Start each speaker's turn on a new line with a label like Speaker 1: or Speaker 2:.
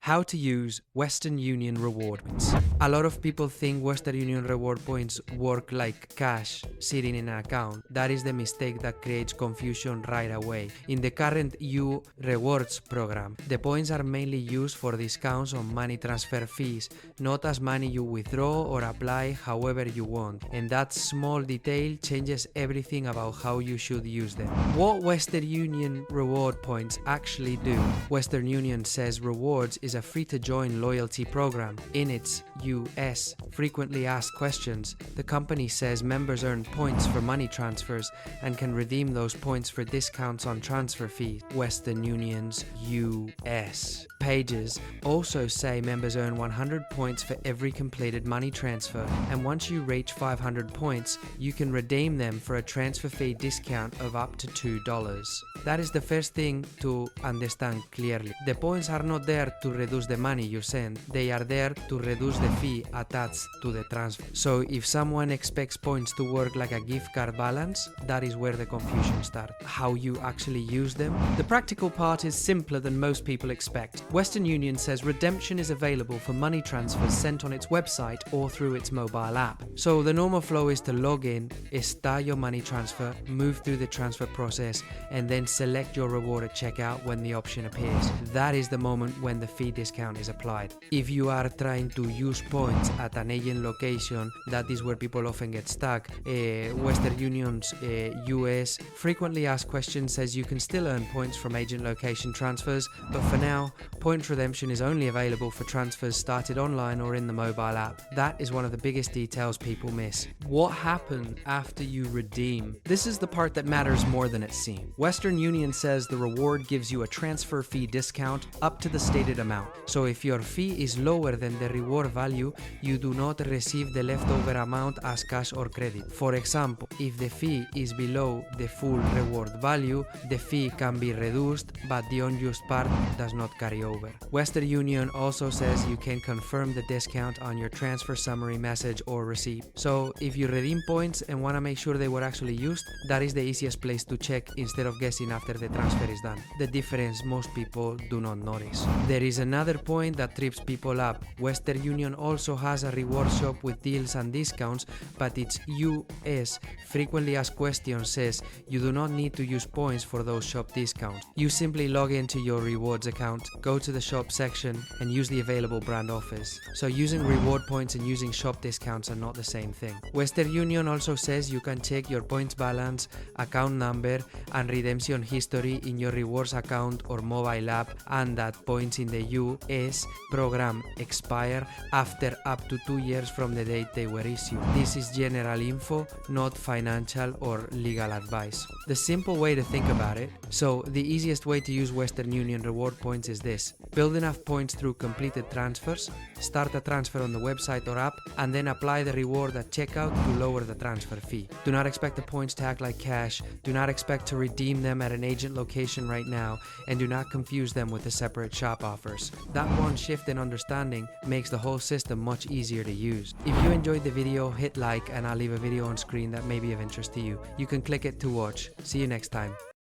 Speaker 1: How to use Western Union reward points. A lot of people think Western Union reward points work like cash sitting in an account. That is the mistake that creates confusion right away. In the current U rewards program, the points are mainly used for discounts on money transfer fees, not as money you withdraw or apply however you want. And that small detail changes everything about how you should use them. What Western Union reward points actually do? Western Union says rewards is a free-to-join loyalty program. In its US frequently asked questions, the company says members earn points for money transfers and can redeem those points for discounts on transfer fees. Western Union's US pages also say members earn 100 points for every completed money transfer, and once you reach 500 points, you can redeem them for a transfer fee discount of up to $2. That is the first thing to understand clearly. The points are not there to reduce the money you send, they are there to reduce the fee attached to the transfer. So if someone expects points to work like a gift card balance, that is where the confusion starts. How you actually use them? The practical part is simpler than most people expect. Western Union says redemption is available for money transfers sent on its website or through its mobile app. So the normal flow is to log in, start your money transfer, move through the transfer process, and then select your reward at checkout when the option appears. That is the moment when the fee discount is applied. If you are trying to use points at an agent location, that is where people often get stuck. Western Union's US frequently asked questions says you can still earn points from agent location transfers, but for now, point redemption is only available for transfers started online or in the mobile app. That is one of the biggest details people miss. What happens after you redeem? This is the part that matters more than it seems. Western Union says the reward gives you a transfer fee discount up to the stated amount. So if your fee is lower than the reward value, you do not receive the leftover amount as cash or credit. For example, if the fee is below the full reward value, the fee can be reduced, but the unused part does not carry over. Western Union also says you can confirm the discount on your transfer summary message or receipt. So if you redeem points and want to make sure they were actually used, that is the easiest place to check instead of guessing after the transfer is done. The difference most people do not notice. There is another point that trips people up. Western Union also has a reward shop with deals and discounts, but its US frequently asked questions says you do not need to use points for those shop discounts. You simply log into your rewards account, go to the shop section, and use the available brand offers. So using reward points and using shop discounts are not the same thing. Western Union also says you can check your points balance, account number, and redemption history in your rewards account or mobile app, and that points in the US program expire after up to 2 years from the date they were issued. This is general info, not financial or legal advice. The simple way to think about it, so the easiest way to use Western Union reward points is this: build enough points through completed transfers, start a transfer on the website or app, and then apply the reward at checkout to lower the transfer fee. Do not expect the points to act like cash, do not expect to redeem them at an agent location right now, and do not confuse them with the separate shop offers. That one shift in understanding makes the whole system much easier to use. If you enjoyed the video, hit like and I'll leave a video on screen that may be of interest to you. You can click it to watch. See you next time.